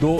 2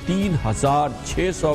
3600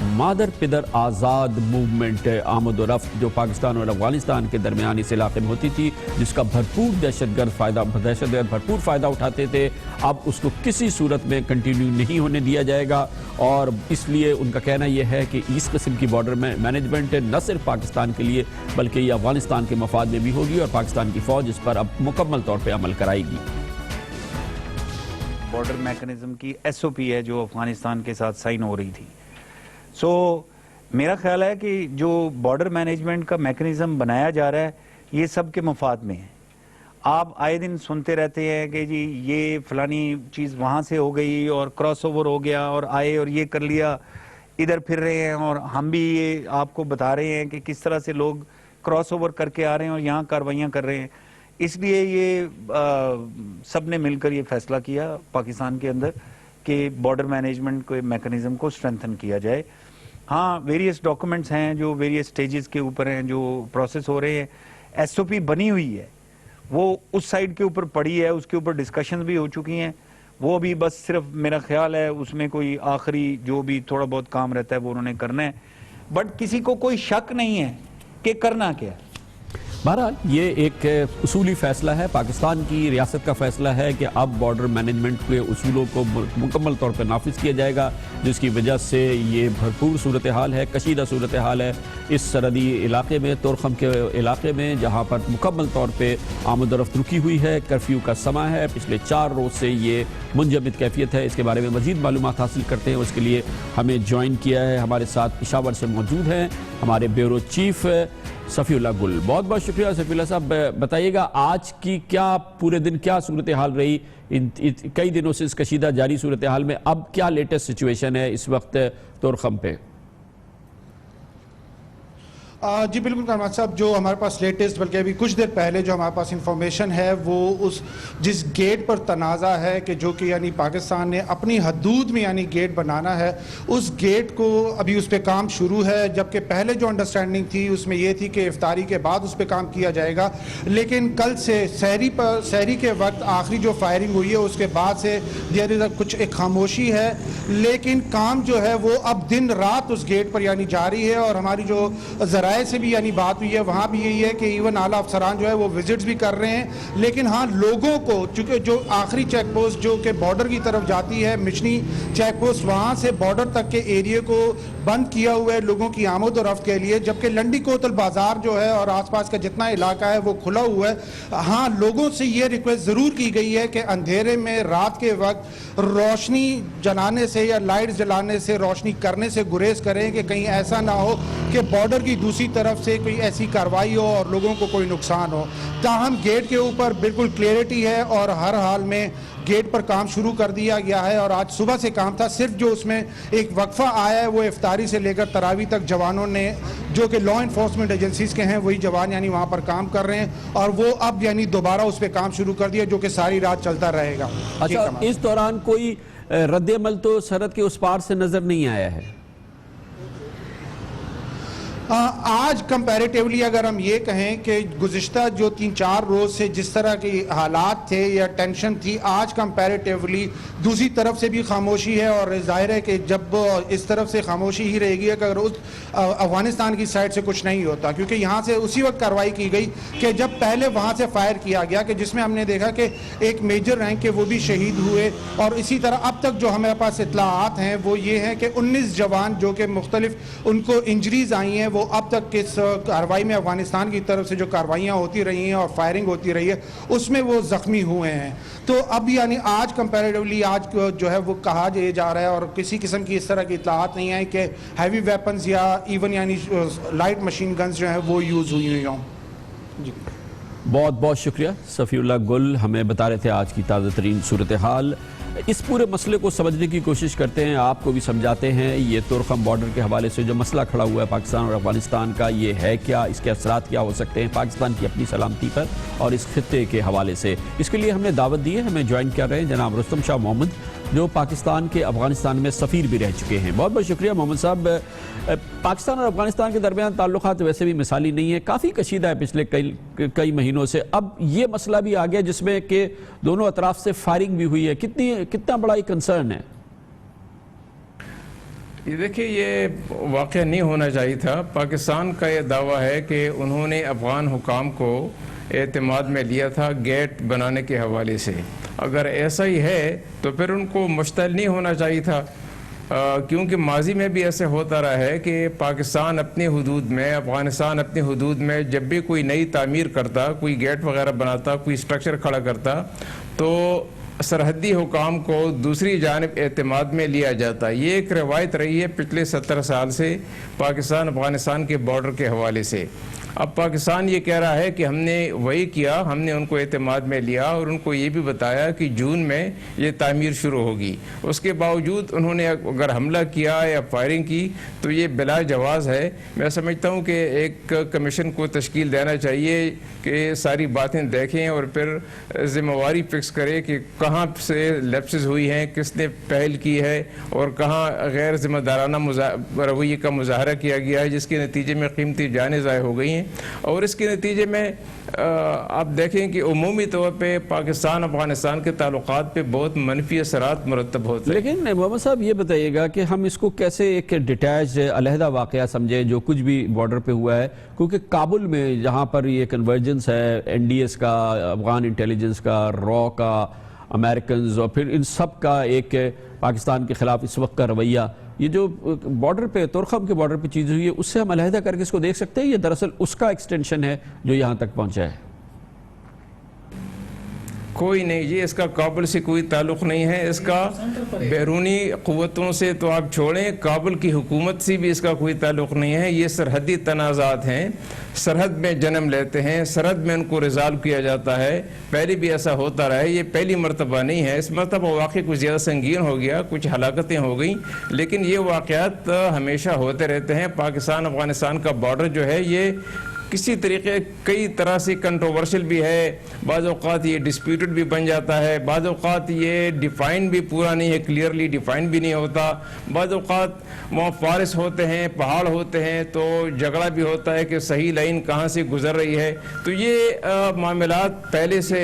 مادر پدر آزاد موومنٹ آمد و رفت جو پاکستان اور افغانستان کے درمیان اس علاقے میں ہوتی تھی، جس کا دہشت گرد بھرپور فائدہ اٹھاتے تھے، اب اس کو کسی صورت میں کنٹینیو نہیں ہونے دیا جائے گا، اور اس لیے ان کا کہنا یہ ہے کہ اس قسم کی بارڈر میں مینجمنٹ نہ صرف پاکستان کے لیے بلکہ یہ افغانستان کے مفاد میں بھی ہوگی، اور پاکستان کی فوج اس پر اب مکمل طور پہ عمل کرائے گی۔ بارڈر میکنزم کی ایس او پی ہے جو افغانستان کے ساتھ سائن ہو رہی تھی۔ میرا خیال ہے کہ جو بارڈر مینجمنٹ کا میکنزم بنایا جا رہا ہے یہ سب کے مفاد میں ہے۔ آپ آئے دن سنتے رہتے ہیں کہ جی یہ فلانی چیز وہاں سے ہو گئی اور کراس اوور ہو گیا اور آئے اور یہ کر لیا، ادھر پھر رہے ہیں، اور ہم بھی یہ آپ کو بتا رہے ہیں کہ کس طرح سے لوگ کراس اوور کر کے آ رہے ہیں اور یہاں کاروائیاں کر رہے ہیں۔ اس لیے یہ سب نے مل کر یہ فیصلہ کیا پاکستان کے اندر کہ بارڈر مینجمنٹ کے میکنزم کو اسٹرینتھن کیا جائے۔ ہاں ویریس ڈاکومنٹس ہیں جو ویریس سٹیجز کے اوپر ہیں، جو پروسیس ہو رہے ہیں، ایس او پی بنی ہوئی ہے، وہ اس سائڈ کے اوپر پڑی ہے، اس کے اوپر ڈسکشنز بھی ہو چکی ہیں، وہ بھی بس صرف میرا خیال ہے اس میں کوئی آخری جو بھی تھوڑا بہت کام رہتا ہے وہ انہوں نے کرنا ہے، بٹ کسی کو کوئی شک نہیں ہے کہ کرنا کیا ہے۔ بہرحال یہ ایک اصولی فیصلہ ہے، پاکستان کی ریاست کا فیصلہ ہے کہ اب بارڈر مینجمنٹ کے اصولوں کو مکمل طور پر نافذ کیا جائے گا، جس کی وجہ سے یہ بھرپور صورتحال ہے، کشیدہ صورتحال ہے اس سرحدی علاقے میں، تورخم کے علاقے میں، جہاں پر مکمل طور پہ آمد و رفت رکی ہوئی ہے، کرفیو کا سماں ہے، پچھلے 4 روز سے یہ منجمد کیفیت ہے۔ اس کے بارے میں مزید معلومات حاصل کرتے ہیں، اس کے لیے ہمیں جوائن کیا ہے، ہمارے ساتھ پشاور سے موجود ہیں ہمارے بیورو چیف صفی اللہ گل۔ بہت بہت شکریہ صفی اللہ صاحب، بتائیے گا آج کی کیا پورے دن کیا صورتحال رہی، کئی دنوں سے اس کشیدہ جاری صورتحال میں اب کیا لیٹسٹ سچویشن ہے اس وقت تورخم پہ؟ جی بالکل کامران صاحب، جو ہمارے پاس لیٹسٹ بلکہ ابھی کچھ دیر پہلے جو ہمارے پاس انفارمیشن ہے وہ جس گیٹ پر تنازع ہے کہ جو کہ یعنی پاکستان نے اپنی حدود میں یعنی گیٹ بنانا ہے، اس گیٹ کو ابھی اس پہ کام شروع ہے، جبکہ پہلے جو انڈرسٹینڈنگ تھی اس میں یہ تھی کہ افطاری کے بعد اس پہ کام کیا جائے گا، لیکن کل سے سحری کے وقت آخری جو فائرنگ ہوئی ہے اس کے بعد سے کچھ ایک خاموشی ہے، لیکن کام جو ہے وہ اب دن رات اس گیٹ پر یعنی جاری ہے، اور ہماری جو ذرائع سے بھی یعنی بات ہوئی ہے وہاں بھی یہی ہے کہ ایون اعلیٰ افسران جو ہے وہ وزٹس بھی کر رہے ہیں، لیکن ہاں لوگوں کو چونکہ جو آخری چیک پوسٹ جو کہ بارڈر کی طرف جاتی ہے مشنی چیک پوسٹ، وہاں سے بارڈر تک کے ایریے کو بند کیا ہوا ہے لوگوں کی آمد و رفت کے لیے، جبکہ لنڈی کوتل بازار جو ہے اور آس پاس کا جتنا علاقہ ہے وہ کھلا ہوا ہے۔ ہاں لوگوں سے یہ ریکویسٹ ضرور کی گئی ہے کہ اندھیرے میں رات کے وقت روشنی جلانے سے یا لائٹس جلانے سے، روشنی کرنے سے گریز کریں کہ کہیں ایسا نہ ہو کہ بارڈر کی دوسری طرف سے کوئی ایسی کارروائی ہو اور لوگوں کو کوئی نقصان ہو۔ تاہم گیٹ کے اوپر بالکل کلیئرٹی ہے اور ہر حال میں گیٹ پر کام شروع کر دیا گیا ہے، اور آج صبح سے کام تھا، صرف جو اس میں ایک وقفہ آیا ہے وہ افطاری سے لے کر تراویح تک جوانوں نے جو کہ لا انفورسمنٹ ایجنسیز کے ہیں وہی جوان یعنی وہاں پر کام کر رہے ہیں، اور وہ اب یعنی دوبارہ اس پہ کام شروع کر دیا جو کہ ساری رات چلتا رہے گا۔ اچھا، اس دوران کوئی رد عمل تو سرحد کے اس پار سے نظر نہیں آیا ہے؟ آج کمپیریٹیولی اگر ہم یہ کہیں کہ گزشتہ جو 3-4 روز سے جس طرح کی حالات تھے یا ٹینشن تھی، آج کمپیریٹیولی دوسری طرف سے بھی خاموشی ہے، اور ظاہر ہے کہ جب اس طرف سے خاموشی ہی رہے گی اگر افغانستان کی سائڈ سے کچھ نہیں ہوتا، کیونکہ یہاں سے اسی وقت کارروائی کی گئی کہ جب پہلے وہاں سے فائر کیا گیا کہ جس میں ہم نے دیکھا کہ ایک میجر رینک کے وہ بھی شہید ہوئے، اور اسی طرح اب تک جو ہمارے پاس اطلاعات ہیں وہ یہ ہیں کہ 19 جوان جو کہ مختلف ان کو انجریز آئی ہیں وہ اب تک اس کارروائی میں افغانستان کی طرف سے جو کارروائیاں ہوتی رہی ہیں اور فائرنگ ہوتی رہی ہے اس میں وہ زخمی ہوئے ہیں۔ تو اب یعنی آج کمپیریٹیولی آج جو ہے وہ کہا جا رہا ہے، اور کسی قسم کی اس طرح کی اطلاعات نہیں آئی کہ ہیوی ویپنز یا ایون یعنی لائٹ مشین گنز جو ہیں وہ یوز ہوئی ہوں۔ جی بہت بہت شکریہ صفی اللہ گل، ہمیں بتا رہے تھے آج کی تازہ ترین صورتحال۔ اس پورے مسئلے کو سمجھنے کی کوشش کرتے ہیں، آپ کو بھی سمجھاتے ہیں یہ تورخم بارڈر کے حوالے سے جو مسئلہ کھڑا ہوا ہے پاکستان اور افغانستان کا، یہ ہے کیا، اس کے اثرات کیا ہو سکتے ہیں پاکستان کی اپنی سلامتی پر اور اس خطے کے حوالے سے۔ اس کے لیے ہم نے دعوت دی ہے، ہمیں جوائن کر رہے ہیں جناب رستم شاہ محمد جو پاکستان کے افغانستان میں سفیر بھی رہ چکے ہیں۔ بہت بہت شکریہ محمد صاحب۔ پاکستان اور افغانستان کے درمیان تعلقات ویسے بھی مثالی نہیں ہے، کافی کشیدہ ہے پچھلے کئی مہینوں سے، اب یہ مسئلہ بھی آ گیا جس میں کہ دونوں اطراف سے فائرنگ بھی ہوئی ہے، کتنا بڑا یہ کنسرن ہے؟ یہ دیکھیے یہ واقعہ نہیں ہونا چاہیے تھا. پاکستان کا یہ دعویٰ ہے کہ انہوں نے افغان حکام کو اعتماد میں لیا تھا گیٹ بنانے کے حوالے سے. اگر ایسا ہی ہے تو پھر ان کو مشتعل نہیں ہونا چاہیے تھا، کیونکہ ماضی میں بھی ایسے ہوتا رہا ہے کہ پاکستان اپنی حدود میں، افغانستان اپنی حدود میں جب بھی کوئی نئی تعمیر کرتا، کوئی گیٹ وغیرہ بناتا، کوئی اسٹرکچر کھڑا کرتا، تو سرحدی حکام کو دوسری جانب اعتماد میں لیا جاتا. یہ ایک روایت رہی ہے پچھلے 70 سال سے پاکستان افغانستان کے بارڈر کے حوالے سے. اب پاکستان یہ کہہ رہا ہے کہ ہم نے وہی کیا، ہم نے ان کو اعتماد میں لیا اور ان کو یہ بھی بتایا کہ جون میں یہ تعمیر شروع ہوگی. اس کے باوجود انہوں نے اگر حملہ کیا یا فائرنگ کی تو یہ بلا جواز ہے. میں سمجھتا ہوں کہ ایک کمیشن کو تشکیل دینا چاہیے کہ ساری باتیں دیکھیں اور پھر ذمہ واری فکس کرے کہ کہاں سے لیپسز ہوئی ہیں، کس نے پہل کی ہے اور کہاں غیر ذمہ دارانہ رویے کا مظاہرہ کیا گیا ہے، جس کے نتیجے میں قیمتی جانیں ضائع ہو گئی ہیں. اور اس کے نتیجے میں آپ دیکھیں کہ عمومی طور پہ پاکستان افغانستان کے تعلقات پہ بہت منفی اثرات مرتب ہوتے ہیں. لیکن محمد صاحب یہ بتائیے گا کہ ہم اس کو کیسے ایک ڈیٹیچ علیحدہ واقعہ سمجھیں جو کچھ بھی بارڈر پہ ہوا ہے، کیونکہ کابل میں جہاں پر یہ کنورجنس ہے NDS کا، افغان انٹیلیجنس کا، را کا، امریکنز اور پھر ان سب کا ایک پاکستان کے خلاف اس وقت کا رویہ، یہ جو بارڈر پہ تورخم کے بارڈر پہ چیز ہوئی ہے اس سے ہم علیحدہ کر کے اس کو دیکھ سکتے ہیں، یہ دراصل اس کا ایکسٹینشن ہے جو یہاں تک پہنچا ہے؟ کوئی نہیں جی، اس کا کابل سے کوئی تعلق نہیں ہے. اس کا بیرونی قوتوں سے تو آپ چھوڑیں، کابل کی حکومت سے بھی اس کا کوئی تعلق نہیں ہے. یہ سرحدی تنازعات ہیں، سرحد میں جنم لیتے ہیں، سرحد میں ان کو ریزالو کیا جاتا ہے. پہلے بھی ایسا ہوتا رہا ہے، یہ پہلی مرتبہ نہیں ہے. اس مرتبہ واقعی کچھ زیادہ سنگین ہو گیا، کچھ ہلاکتیں ہو گئیں، لیکن یہ واقعات ہمیشہ ہوتے رہتے ہیں. پاکستان افغانستان کا بارڈر جو ہے یہ کسی طریقے کئی طرح سے کنٹروورشل بھی ہے، بعض اوقات یہ ڈسپیوٹڈ بھی بن جاتا ہے، بعض اوقات یہ ڈیفائن بھی پورا نہیں ہے، کلیئرلی ڈیفائن بھی نہیں ہوتا. بعض اوقات وہاں فارسٹ ہوتے ہیں، پہاڑ ہوتے ہیں، تو جھگڑا بھی ہوتا ہے کہ صحیح لائن کہاں سے گزر رہی ہے. تو یہ معاملات پہلے سے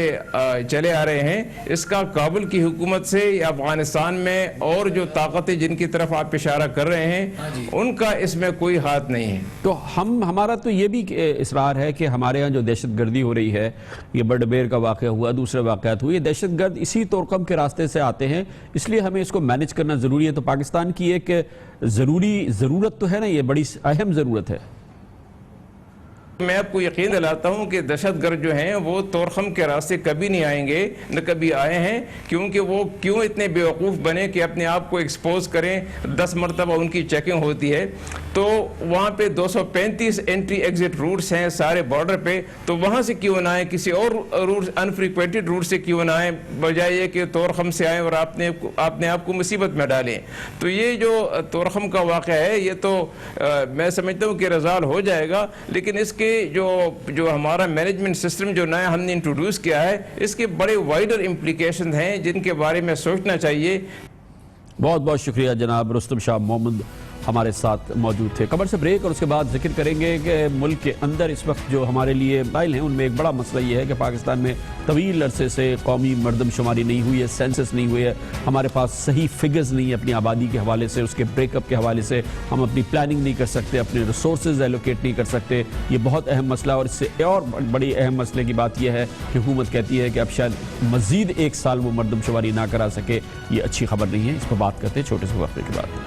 چلے آ رہے ہیں. اس کا کابل کی حکومت سے یا افغانستان میں اور جو طاقتیں جن کی طرف آپ اشارہ کر رہے ہیں ان کا اس میں کوئی ہاتھ نہیں ہے. تو ہمارا تو یہ بھی اصرار ہے کہ ہمارے ہاں جو دہشت گردی ہو رہی ہے، یہ برڈبیر کا واقعہ ہوا، دوسرے واقعات ہوئے، یہ دہشت گرد اسی تورخم کے راستے سے آتے ہیں، اس لیے ہمیں اس کو مینج کرنا ضروری ہے. تو پاکستان کی ایک ضرورت تو ہے نا، یہ بڑی اہم ضرورت ہے. میں آپ کو یقین دلاتا ہوں کہ دہشت گرد جو ہیں وہ تورخم کے راستے کبھی نہیں آئیں گے، نہ کبھی آئے ہیں. کیونکہ وہ کیوں اتنے بیوقوف بنے کہ اپنے آپ کو ایکسپوز کریں؟ 10 مرتبہ ان کی چیکنگ ہوتی ہے. تو وہاں پہ 235 انٹری ایگزٹ روٹس ہیں سارے بارڈر پہ، تو وہاں سے کیوں نہ آئیں؟ کسی اور روٹ انفریکوینٹڈ روٹ سے کیوں نہ آئیں، بجائے یہ کہ تورخم سے آئیں اور اپنے آپ کو مصیبت میں ڈالیں. تو یہ جو تورخم کا واقعہ ہے یہ تو میں سمجھتا ہوں کہ ریزالو ہو جائے گا. لیکن اس کے جو ہمارا مینجمنٹ سسٹم جو نیا ہم نے انٹروڈیوس کیا ہے، اس کے بڑے وائڈر امپلیکیشن ہیں جن کے بارے میں سوچنا چاہیے. بہت بہت شکریہ جناب رستم شاہ محمد ہمارے ساتھ موجود تھے. خبر سے بریک اور اس کے بعد ذکر کریں گے کہ ملک کے اندر اس وقت جو ہمارے لیے مسائل ہیں ان میں ایک بڑا مسئلہ یہ ہے کہ پاکستان میں طویل عرصے سے قومی مردم شماری نہیں ہوئی ہے، سینسس نہیں ہوئی ہے، ہمارے پاس صحیح فگرز نہیں ہے اپنی آبادی کے حوالے سے، اس کے بریک اپ کے حوالے سے ہم اپنی پلاننگ نہیں کر سکتے، اپنے ریسورسز ایلوکیٹ نہیں کر سکتے. یہ بہت اہم مسئلہ. اور اس سے اور بڑی اہم مسئلے کی بات یہ ہے کہ حکومت کہتی ہے کہ اب شاید مزید 1 سال وہ مردم شماری نہ کرا سکے. یہ اچھی خبر نہیں ہے. اس پر بات کرتے ہیں چھوٹے سے وقفے کے بعد.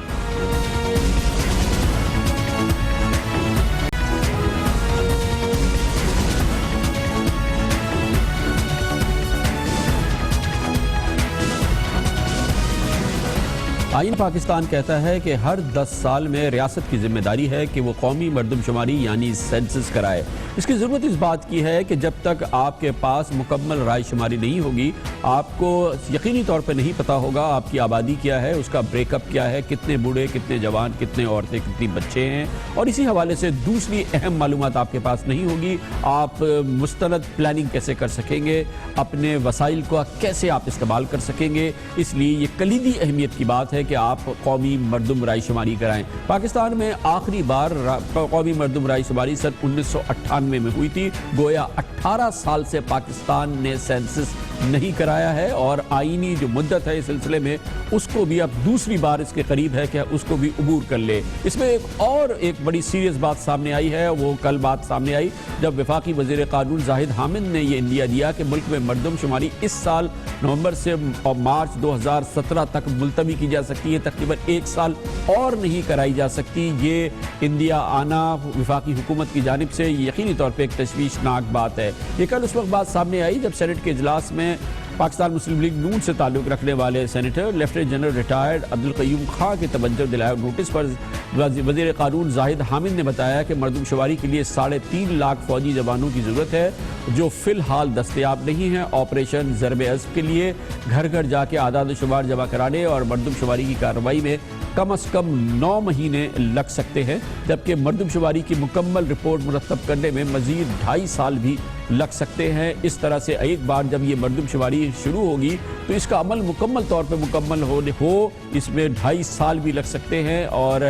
آئین پاکستان کہتا ہے کہ ہر 10 سال میں ریاست کی ذمہ داری ہے کہ وہ قومی مردم شماری یعنی سینسس کرائے. اس کی ضرورت اس بات کی ہے کہ جب تک آپ کے پاس مکمل رائے شماری نہیں ہوگی آپ کو یقینی طور پہ نہیں پتا ہوگا آپ کی آبادی کیا ہے، اس کا بریک اپ کیا ہے، کتنے بوڑھے، کتنے جوان، کتنے عورتیں، کتنے بچے ہیں. اور اسی حوالے سے دوسری اہم معلومات آپ کے پاس نہیں ہوگی. آپ مستند پلاننگ کیسے کر سکیں گے، اپنے وسائل کو کیسے آپ استعمال کر سکیں گے. اس لیے یہ کلیدی اہمیت کی بات ہے کہ آپ قومی مردم رائے شماری کرائیں. پاکستان میں آخری بار قومی مردم رائے شماری سن 1998 میں ہوئی تھی. گویا 18 سال سے پاکستان نے سینسس نہیں کرایا ہے اور آئینی جو مدت ہے اس سلسلے میں اس کو بھی اب دوسری بار اس کے قریب ہے کہ اس کو بھی عبور کر لے۔ اس میں ایک بڑی سیریس بات سامنے آئی ہے، وہ کل بات سامنے آئی جب وفاقی وزیر قانون زاہد حامد نے یہ اندیا دیا کہ ملک میں مردم شماری اس سال نومبر سے مارچ 2017 تک ملتوی کی جا سکتی ہے، تقریباً 1 سال اور نہیں کرائی جا سکتی۔ یہ اندیا آنا وفاقی حکومت کی جانب سے یقینی طور پہ ایک تشویشناک بات ہے۔ یہ کل اس وقت بات سامنے آئی جب سینٹ کے اجلاس میں پاکستان مسلم لیگ نون سے تعلق رکھنے والے senator lieutenant general retired Abdul Qayyum Khan کی توجہ دلائے نوٹس پر وزیر قانون زاہد حامد نے بتایا کہ مردم شماری کے لیے 3.5 لاکھ فوجی جوانوں کی ضرورت ہے جو فی الحال دستیاب نہیں ہیں۔ آپریشن ضرب عضب کے لیے گھر گھر جا کے اعداد و شمار جمع کرانے اور مردم شماری کی کارروائی میں کم از کم 9 مہینے لگ سکتے ہیں، جبکہ مردم شماری کی مکمل رپورٹ مرتب کرنے میں مزید 2.5 سال بھی لگ سکتے ہیں۔ اس طرح سے ایک بار جب یہ مردم شماری شروع ہوگی تو اس کا عمل مکمل طور پہ مکمل ہو اس میں 2.5 سال بھی لگ سکتے ہیں، اور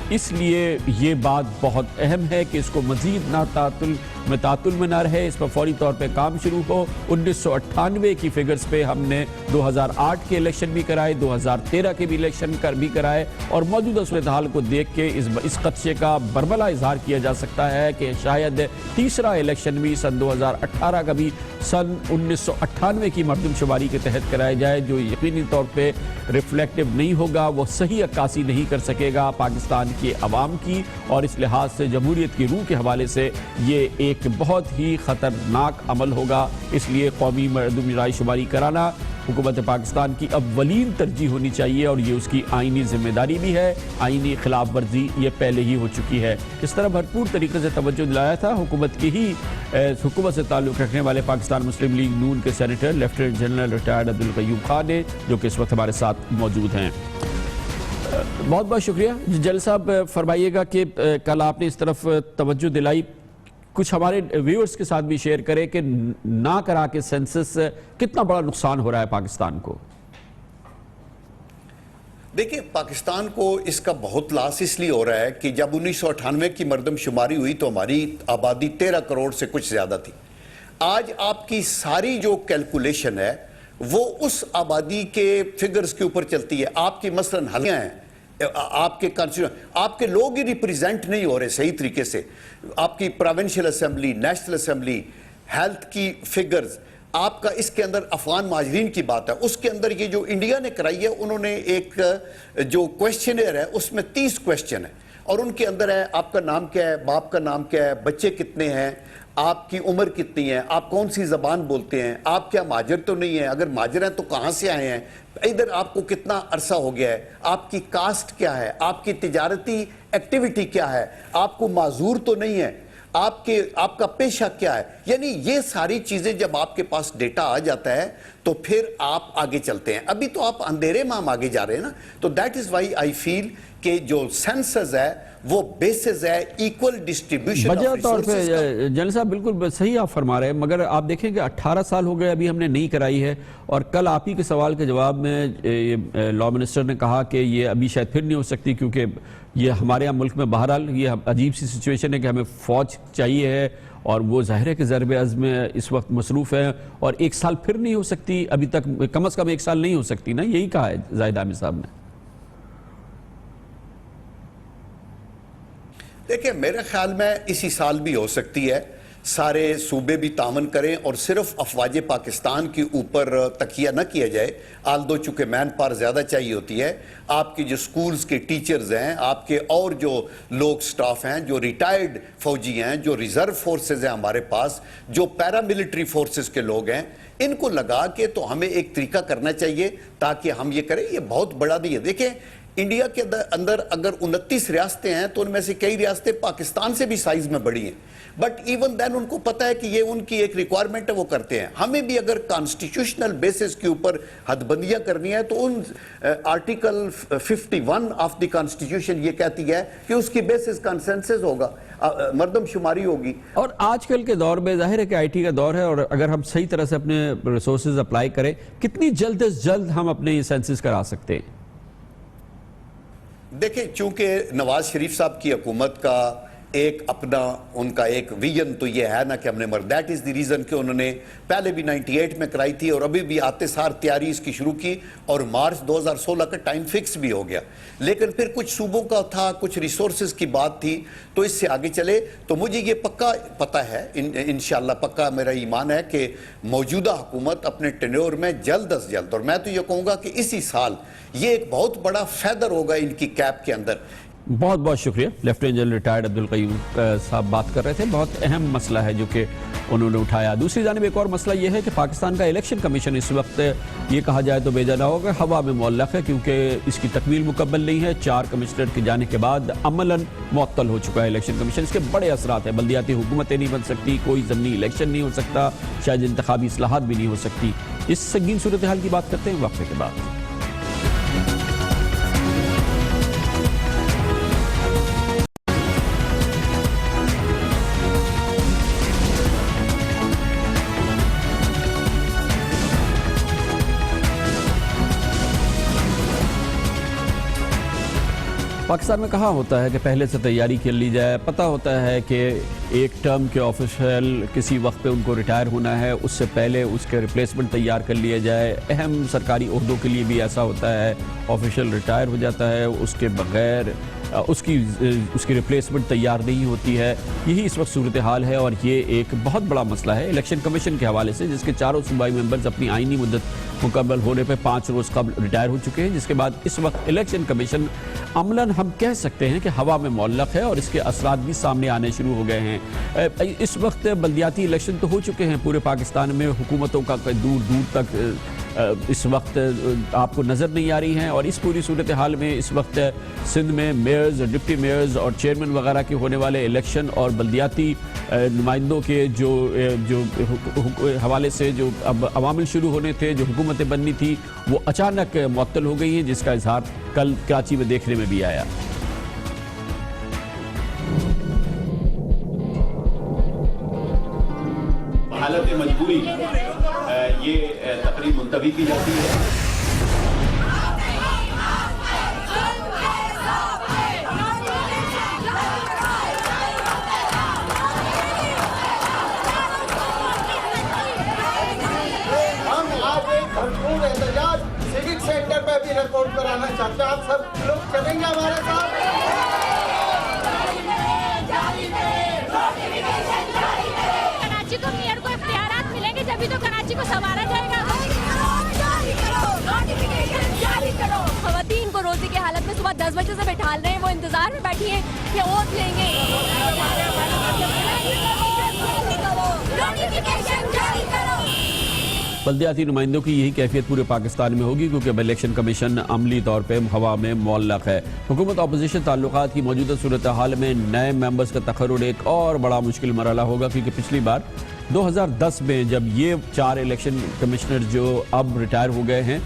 اس لیے یہ بات بہت اہم ہے کہ اس کو مزید تعطل میں نہ رہے، اس پر فوری طور پہ کام شروع ہو۔ 1998 کی فگرز پہ ہم نے 2008 کے الیکشن بھی کرائے، 2013 کے بھی الیکشن بھی کرائے، اور موجودہ صورتحال کو دیکھ کے اس خدشے کا برملا اظہار کیا جا سکتا ہے کہ شاید تیسرا الیکشن بھی سن 2018 کا بھی سن 1998 کی مردم شماری کے تحت کرایا جائے، جو یقینی طور پہ ریفلیکٹو نہیں ہوگا، وہ صحیح عکاسی نہیں کر سکے گا پاکستان کے عوام کی، اور اس لحاظ سے جمہوریت کی روح کے حوالے سے یہ ایک بہت ہی خطرناک عمل ہوگا۔ اس لیے قومی مردم شماری کرانا حکومت پاکستان کی اولین ترجیح ہونی چاہیے، اور یہ اس کی آئینی ذمہ داری بھی ہے۔ آئینی خلاف ورزی یہ پہلے ہی ہو چکی ہے۔ اس طرح بھرپور طریقے سے توجہ دلایا تھا حکومت سے تعلق رکھنے والے پاکستان مسلم لیگ نون کے senator lieutenant general retired Abdul Qayyum Khan نے، جو کہ اس وقت ہمارے ساتھ موجود ہیں۔ بہت بہت شکریہ جل صاحب۔ فرمائیے گا کہ کل آپ نے اس طرف توجہ دلائی، کچھ ہمارے ویورز کے ساتھ بھی شیئر کریں کہ نہ کرا کے سینسس کتنا بڑا نقصان ہو رہا ہے پاکستان کو۔ دیکھیں، پاکستان کو اس کا بہت لاس اس لیے ہو رہا ہے کہ جب 1998 کی مردم شماری ہوئی تو ہماری آبادی 13 کروڑ سے کچھ زیادہ تھی۔ آج آپ کی ساری جو کیلکولیشن ہے وہ اس آبادی کے فگرز کے اوپر چلتی ہے۔ آپ کی مثلاً حلیاں ہیں، آپ کے آپ کے لوگ ہی ریپریزنٹ نہیں ہو رہے صحیح طریقے سے۔ آپ کی provincial assembly, national assembly, health کی فگرز، آپ کا اس کے اندر افغان مہاجرین کی بات ہے، اس کے اندر یہ جو انڈیا نے کرائی ہے، انہوں نے ایک جو کویسچنر ہے اس میں 30 کویسچن ہے، اور ان کے اندر ہے آپ کا نام کیا ہے، باپ کا نام کیا ہے، بچے کتنے ہیں، آپ کی عمر کتنی ہے، آپ کون سی زبان بولتے ہیں، آپ کیا مہاجر تو نہیں ہیں، اگر مہاجر ہیں تو کہاں سے آئے ہیں، ادھر آپ کو کتنا عرصہ ہو گیا ہے، آپ کی کاسٹ کیا ہے، آپ کی تجارتی ایکٹیویٹی کیا ہے، آپ کو معذور تو نہیں ہے، آپ کا پیشہ کیا ہے۔ یعنی یہ ساری چیزیں جب آپ کے پاس ڈیٹا آ جاتا ہے تو پھر آپ آگے چلتے ہیں۔ ابھی تو آپ اندھیرے میں ہم آگے جا رہے ہیں نا، تو دیٹ از وائی آئی فیل کہ جو سینسز ہے وہ بیسز ہے ایکول ڈسٹریبیوشن آف بجا طور ریسورسز پہ کا۔ جنرل صاحب بالکل صحیح آپ فرما رہے ہیں، مگر آپ دیکھیں کہ 18 سال ہو گئے ابھی ہم نے نہیں کرائی ہے، اور کل آپ ہی کے سوال کے جواب میں لاء منسٹر نے کہا کہ یہ ابھی شاید پھر نہیں ہو سکتی، کیونکہ یہ ہمارے ہاں ملک میں بہرحال یہ عجیب سی سچویشن ہے کہ ہمیں فوج چاہیے ہے، اور وہ ظاہر ہے کہ ضرب عضب میں اس وقت مصروف ہے، اور 1 سال پھر نہیں ہو سکتی، ابھی تک کم از کم 1 سال نہیں ہو سکتی نا، یہی کہا ہے زاہد حامد صاحب نے۔ دیکھیں، میرے خیال میں اسی سال بھی ہو سکتی ہے، سارے صوبے بھی تعاون کریں اور صرف افواج پاکستان کے اوپر تکیہ نہ کیا جائے، آلدو چونکہ مین پاور زیادہ چاہیے ہوتی ہے۔ آپ کی جو سکولز کے ٹیچرز ہیں، آپ کے اور جو لوگ سٹاف ہیں، جو ریٹائرڈ فوجی ہیں، جو ریزرو فورسز ہیں ہمارے پاس، جو پیراملٹری فورسز کے لوگ ہیں، ان کو لگا کے تو ہمیں ایک طریقہ کرنا چاہیے تاکہ ہم یہ کریں۔ یہ بہت بڑا نہیں ہے۔ دیکھیں، انڈیا کے اندر اگر 29 ریاستیں ہیں تو ان میں سے کئی ریاستیں پاکستان سے بھی سائز میں بڑی ہیں، بٹ ایون دین ان کو پتہ ہے کہ یہ ان کی ایک ریکوائرمنٹ ہے، وہ کرتے ہیں۔ ہمیں بھی اگر کانسٹیٹیوشنل بیسس کے اوپر حد بندیاں کرنی ہے تو in article 51 of the constitution یہ کہتی ہے کہ اس کی بیسس کنسنسس ہوگا، مردم شماری ہوگی۔ اور آج کل کے دور میں ظاہر ہے کہ آئی ٹی کا دور ہے، اور اگر ہم صحیح طرح سے اپنے ریسورسز اپلائی کریں، کتنی جلد از جلد ہم اپنے سینسس کرا سکتے ہیں؟ دیکھیں، چونکہ نواز شریف صاحب کی حکومت کا ایک اپنا ان کا ایک ویژن تو یہ ہے نا کہ ہم نے دیٹ از دی ریزن کہ انہوں نے پہلے بھی 98 میں کرائی تھی اور ابھی بھی آتے سار تیاری اس کی شروع کی اور مارچ 2016 کا ٹائم فکس بھی ہو گیا. لیکن پھر کچھ صوبوں کا تھا, کچھ ریسورسز کی بات تھی, تو اس سے آگے چلے. تو مجھے یہ پکا پتہ ہے, انشاءاللہ پکا میرا ایمان ہے کہ موجودہ حکومت اپنے ٹینیور میں جلد از جلد, اور میں تو یہ کہوں گا کہ اسی سال یہ ایک بہت بڑا فیدر ہوگا ان کی کیپ کے اندر. بہت بہت شکریہ. لیفٹیننٹ جنرل ریٹائرڈ عبدالقیوم صاحب بات کر رہے تھے. بہت اہم مسئلہ ہے جو کہ انہوں نے اٹھایا. دوسری جانب ایک اور مسئلہ یہ ہے کہ پاکستان کا الیکشن کمیشن اس وقت یہ کہا جائے تو بے جا نہ ہوگا ہوا میں معلق ہے, کیونکہ اس کی تکمیل مکمل نہیں ہے. 4 کمشنر کے جانے کے بعد عملاً معطل ہو چکا ہے الیکشن کمیشن. اس کے بڑے اثرات ہیں. بلدیاتی حکومتیں نہیں بن سکتی, کوئی ضمنی الیکشن نہیں ہو سکتا, شاید انتخابی اصلاحات بھی نہیں ہو سکتی. اس سنگین صورتحال کی بات کرتے ہیں وقفے کے بعد. پاکستان میں کہاں ہوتا ہے کہ پہلے سے تیاری کر لی جائے. پتہ ہوتا ہے کہ ایک ٹرم کے آفیشل کسی وقت پہ ان کو ریٹائر ہونا ہے, اس سے پہلے اس کے ریپلیسمنٹ تیار کر لیا جائے. اہم سرکاری عہدوں کے لیے بھی ایسا ہوتا ہے, آفیشل ریٹائر ہو جاتا ہے, اس کے بغیر اس کی ریپلیسمنٹ تیار نہیں ہوتی ہے. یہی اس وقت صورتحال ہے اور یہ ایک بہت بڑا مسئلہ ہے الیکشن کمیشن کے حوالے سے, جس کے چاروں صوبائی ممبرز اپنی آئینی مدت مکمل ہونے پہ 5 روز قبل ریٹائر ہو چکے ہیں, جس کے بعد اس وقت الیکشن کمیشن عملاً ہم کہہ سکتے ہیں کہ ہوا میں معلق ہے اور اس کے اثرات بھی سامنے آنے شروع ہو گئے ہیں. اس وقت بلدیاتی الیکشن تو ہو چکے ہیں پورے پاکستان میں, حکومتوں کا دور دور تک اس وقت آپ کو نظر نہیں آ رہی ہیں. اور اس پوری صورتحال میں اس وقت سندھ میں میئرز, ڈپٹی میئرز اور چیئرمین وغیرہ کے ہونے والے الیکشن اور بلدیاتی نمائندوں کے جو حوالے سے جو اب عوامل شروع ہونے تھے, جو حکومتیں بننی تھی, وہ اچانک معطل ہو گئی ہیں, جس کا اظہار کل کراچی میں دیکھنے میں بھی آیا. حالت مجبوری یہ تقریب ملتوی کی جاتی ہے. ہم آج ایک بھرپور احتجاج سیوک سینٹر پہ بھی ریکارڈ کرانا چاہتے ہیں. آپ سب لوگ چلیں گے ہمارے ساتھ. کراچی کو میئر کو اختیارات ملیں گے جبھی تو کراچی کو سنوارا جائے گا. خواتین کو روزی کی حالت میں صبح 10 بجے سے بٹھال رہے ہیں, وہ انتظار میں بیٹھی ہیں کہ ووٹ لیں گے. بلدیاتی نمائندوں کی یہی کیفیت پورے پاکستان میں ہوگی, کیونکہ اب الیکشن کمیشن عملی طور پہ ہوا میں معلق ہے. حکومت اپوزیشن تعلقات کی موجودہ صورتحال میں نئے ممبرز کا تقرر ایک اور بڑا مشکل مرحلہ ہوگا, کیونکہ پچھلی بار 2010 میں جب یہ 4 الیکشن کمشنر جو اب ریٹائر ہو گئے ہیں,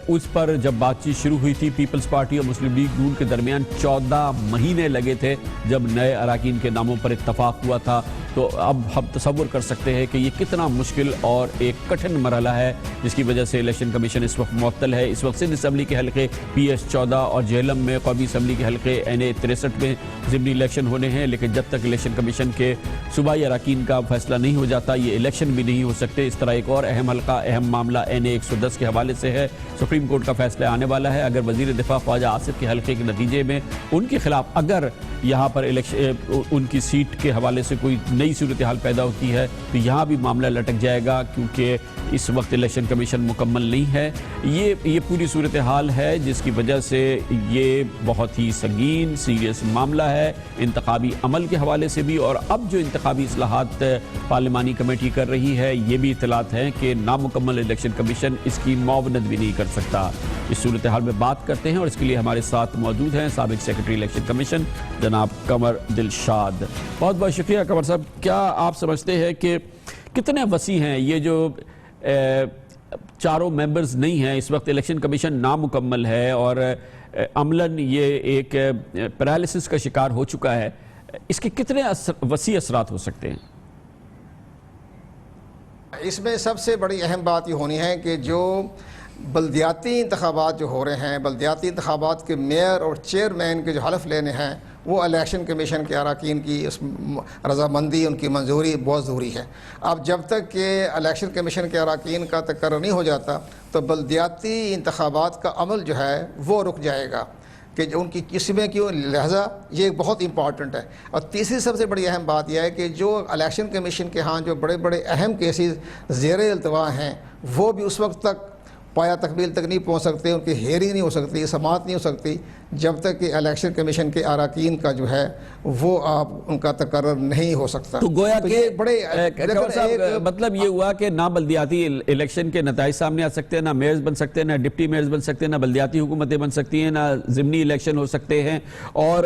اس پر جب بات چیت شروع ہوئی تھی, پیپلز پارٹی اور مسلم لیگ نون کے درمیان 14 مہینے لگے تھے جب نئے اراکین کے ناموں پر اتفاق ہوا تھا. تو اب ہم تصور کر سکتے ہیں کہ یہ کتنا مشکل اور ایک کٹھن مرحلہ ہے, جس کی وجہ سے الیکشن کمیشن اس وقت معطل ہے. اس وقت سندھ اسمبلی کے حلقے PS 14 اور جہلم میں قومی اسمبلی کے حلقے NA 63 میں ضمنی الیکشن ہونے ہیں, لیکن جب تک الیکشن کمیشن کے صوبائی اراکین کا فیصلہ نہیں ہو جاتا یہ الیکشن بھی نہیں ہو سکتے. اس طرح ایک اور اہم حلقہ, اہم معاملہ NA 110 کے حوالے سے ہے. سپریم کورٹ کا فیصلہ آنے والا ہے. اگر وزیر دفاع خواجہ آصف کے حلقے کے نتیجے میں ان کے خلاف اگر یہاں پر ان کی سیٹ کے حوالے سے کوئی نئی صورتحال پیدا ہوتی ہے تو یہاں بھی معاملہ لٹک جائے گا, کیونکہ اس وقت الیکشن کمیشن مکمل نہیں ہے. یہ پوری صورتحال ہے جس کی وجہ سے یہ بہت ہی سنگین سیریس معاملہ ہے انتخابی عمل کے حوالے سے بھی. اور اب جو انتخابی اصلاحات پارلیمانی کمیٹی کر رہی ہے, یہ بھی اطلاعات ہیں کہ نامکمل الیکشن کمیشن اس کی معاونت بھی نہیں کر سکتا. اس صورتحال میں بات کرتے ہیں اور اس کے لیے ہمارے ساتھ موجود ہیں سابق سیکرٹری الیکشن کمیشن جناب قمر دلشاد. بہت بہت شکریہ قمر صاحب. کیا آپ سمجھتے ہیں کہ کتنے وسیع ہیں یہ جو 4 ممبرز نہیں ہیں اس وقت, الیکشن کمیشن نامکمل ہے اور عملاً یہ ایک پیرالسس کا شکار ہو چکا ہے, اس کے کتنے وسیع اثرات ہو سکتے ہیں؟ اس میں سب سے بڑی اہم بات یہ ہونی ہے کہ جو بلدیاتی انتخابات جو ہو رہے ہیں، بلدیاتی انتخابات کے میئر اور چیئرمین کے جو حلف لینے ہیں وہ الیکشن کمیشن کے اراکین کی اس رضامندی، ان کی منظوری بہت ضروری ہے. اب جب تک کہ الیکشن کمیشن کے اراکین کا تقرر نہیں ہو جاتا تو بلدیاتی انتخابات کا عمل جو ہے وہ رک جائے گا کہ ان کی قسمیں کیوں، لہذا یہ بہت امپورٹنٹ ہے. اور تیسری سب سے بڑی اہم بات یہ ہے کہ جو الیکشن کمیشن کے ہاں جو بڑے بڑے اہم کیسز زیر التوا ہیں وہ بھی اس وقت تک پایا تکمیل تک نہیں پہنچ سکتے، ان کی ہیئرنگ نہیں ہو سکتی، سماعت نہیں ہو سکتی جب تک کہ الیکشن کمیشن کے اراکین کا جو ہے وہ آپ ان کا تقرر نہیں ہو سکتا. تو گویا کہ بڑے مطلب یہ ہوا کہ نہ بلدیاتی الیکشن کے نتائج سامنے آ سکتے ہیں، نہ میئرز بن سکتے ہیں، نہ ڈپٹی میئرز بن سکتے ہیں، نہ بلدیاتی حکومتیں بن سکتی ہیں، نہ ضمنی الیکشن ہو سکتے ہیں، اور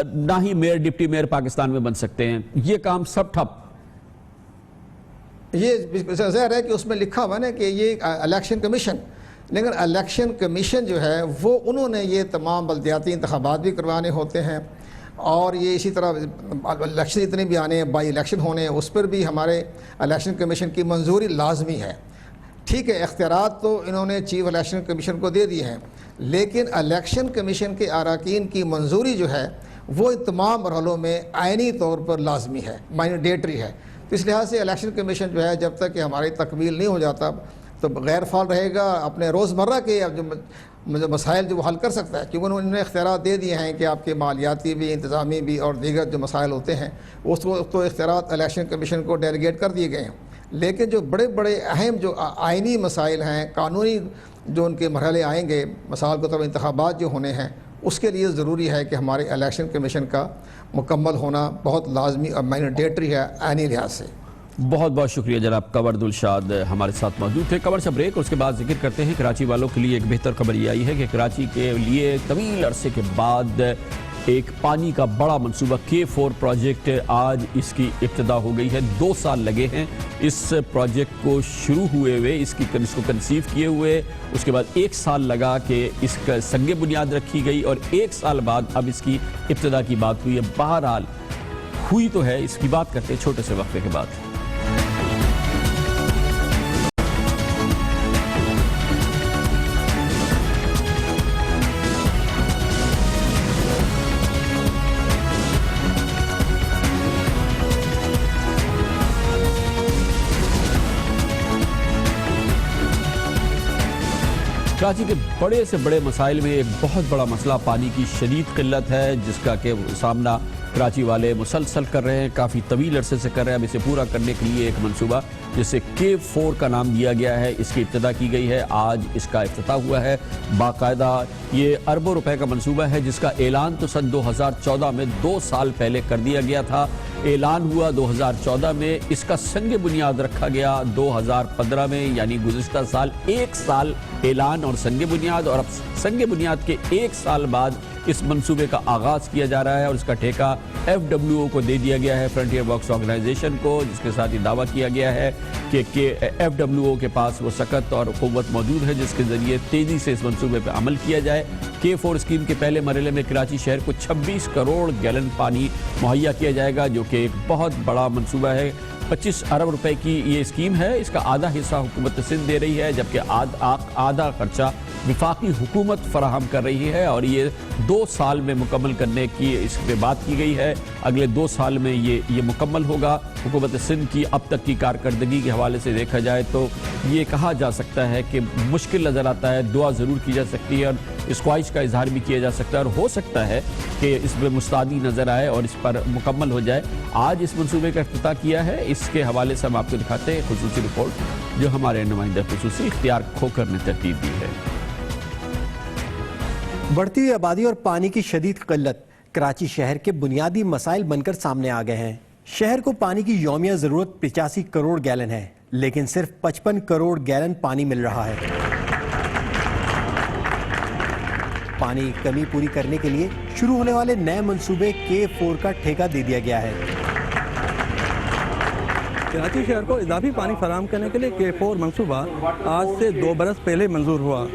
نہ ہی میئر ڈپٹی میئر پاکستان میں بن سکتے ہیں. یہ کام سب ٹھپ. یہ ظاہر ہے کہ اس میں لکھا ہوا نا کہ یہ الیکشن کمیشن، لیکن الیکشن کمیشن جو ہے وہ انہوں نے یہ تمام بلدیاتی انتخابات بھی کروانے ہوتے ہیں، اور یہ اسی طرح الیکشن اتنے بھی آنے ہیں، بائی الیکشن ہونے ہیں، اس پر بھی ہمارے الیکشن کمیشن کی منظوری لازمی ہے. ٹھیک ہے، اختیارات تو انہوں نے چیف الیکشن کمیشن کو دے دیے ہیں، لیکن الیکشن کمیشن کے اراکین کی منظوری جو ہے وہ تمام مرحلوں میں آئینی طور پر لازمی ہے، مینڈیٹری ہے. تو اس لحاظ سے الیکشن کمیشن جو ہے جب تک کہ ہماری تکمیل نہیں ہو جاتا تو غیر فعال رہے گا. اپنے روزمرہ کے جو مسائل جو وہ حل کر سکتا ہے، کیونکہ انہوں نے اختیارات دے دیے ہیں کہ آپ کے مالیاتی بھی، انتظامی بھی اور دیگر جو مسائل ہوتے ہیں اس کو تو اختیارات الیکشن کمیشن کو ڈیلیگیٹ کر دیے گئے ہیں. لیکن جو بڑے بڑے اہم جو آئینی مسائل ہیں، قانونی جو ان کے مرحلے آئیں گے، مثال کے طور پر انتخابات جو ہونے ہیں، اس کے لیے ضروری ہے کہ ہمارے الیکشن کمیشن کا مکمل ہونا بہت لازمی اور مینڈیٹری ہے آئینی لحاظ سے. بہت بہت شکریہ جناب کنور دلشاد ہمارے ساتھ موجود تھے. کنور سے بریک اور اس کے بعد ذکر کرتے ہیں کراچی والوں کے لیے ایک بہتر خبر یہ آئی ہے کہ کراچی کے لیے طویل عرصے کے بعد ایک پانی کا بڑا منصوبہ K4 پروجیکٹ آج اس کی ابتدا ہو گئی ہے. 2 سال لگے ہیں اس پروجیکٹ کو شروع ہوئے ہوئے، اس کو کنسیو کیے ہوئے. اس کے بعد 1 سال لگا کہ اس کا سنگ بنیاد رکھی گئی، اور 1 سال بعد اب اس کی ابتدا کی بات ہوئی ہے. بہرحال ہوئی تو ہے، اس کی بات کرتے ہیں چھوٹے سے وقفے کے بعد. کراچی کے بڑے سے بڑے مسائل میں ایک بہت بڑا مسئلہ پانی کی شدید قلت ہے، جس کا کہ سامنا کراچی والے مسلسل کر رہے ہیں، کافی طویل عرصے سے کر رہے ہیں. اب اسے پورا کرنے کے لیے ایک منصوبہ جسے K4 کا نام دیا گیا ہے، اس کی ابتدا کی گئی ہے. آج اس کا افتتاح ہوا ہے. باقاعدہ یہ اربوں روپے کا منصوبہ ہے جس کا اعلان تو سن 2014 میں 2 سال پہلے کر دیا گیا تھا. اعلان ہوا 2014 میں، اس کا سنگ بنیاد رکھا گیا 2015 میں، یعنی گزشتہ سال. 1 سال اعلان اور سنگ بنیاد، اور اب سنگ بنیاد کے 1 سال بعد اس منصوبے کا آغاز کیا جا رہا ہے، اور اس کا ٹھیکہ FWO کو دے دیا گیا ہے، فرنٹیئر ورکس آرگنائزیشن کو، جس کے ساتھ یہ دعویٰ کیا گیا ہے کہ FWO کے پاس وہ سکت اور قوت موجود ہے جس کے ذریعے تیزی سے اس منصوبے پہ عمل کیا جائے. K4 اسکیم کے پہلے مرحلے میں کراچی شہر کو 26 کروڑ گیلن پانی مہیا کیا جائے گا، جو کہ ایک بہت بڑا منصوبہ ہے. 25 ارب روپے کی یہ اسکیم ہے. اس کا آدھا حصہ حکومت سندھ دے رہی ہے، جبکہ آدھا خرچہ وفاقی حکومت فراہم کر رہی ہے، اور یہ 2 سال میں مکمل کرنے کی اس پہ بات کی گئی ہے. اگلے 2 سال میں یہ مکمل ہوگا. حکومت سندھ کی اب تک کی کارکردگی کے حوالے سے دیکھا جائے تو یہ کہا جا سکتا ہے کہ مشکل نظر آتا ہے. دعا ضرور کی جا سکتی ہے، اور اس خواہش کا اظہار بھی کیا جا سکتا ہے، اور ہو سکتا ہے کہ اس میں مستعدی نظر آئے اور اس پر مکمل ہو جائے. آج اس منصوبے کا افتتاح کیا ہے. اس کے حوالے سے ہم آپ کو دکھاتے ہیں خصوصی رپورٹ جو ہمارے نمائندہ خصوصی اختیار کھوکھر نے ترتیب دی ہے. بڑھتی ہوئی آبادی اور پانی کی شدید قلت کراچی شہر کے بنیادی مسائل بن کر سامنے آ گئے ہیں. شہر کو پانی کی یومیہ ضرورت 85 کروڑ گیلن ہے، لیکن صرف 55 کروڑ گیلن پانی مل رہا ہے. پانی کی کمی پوری کرنے کے لیے شروع ہونے والے نئے منصوبے K4 کا ٹھیکہ دے دیا گیا ہے. کراچی شہر کو اضافی پانی فراہم کرنے کے لیے K4 منصوبہ آج سے 2 برس پہلے منظور ہوا.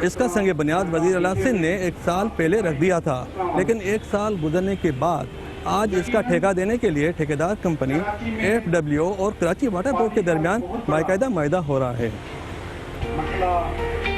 اس کا سنگ بنیاد وزیر اعلیٰ سندھ نے 1 سال پہلے رکھ دیا تھا، لیکن 1 سال گزرنے کے بعد آج اس کا ٹھیکہ دینے کے لیے ٹھیکیدار کمپنی FWO اور کراچی واٹر بورڈ کے درمیان باقاعدہ معاہدہ ہو رہا ہے.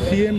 CM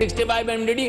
65 MDD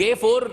K4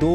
2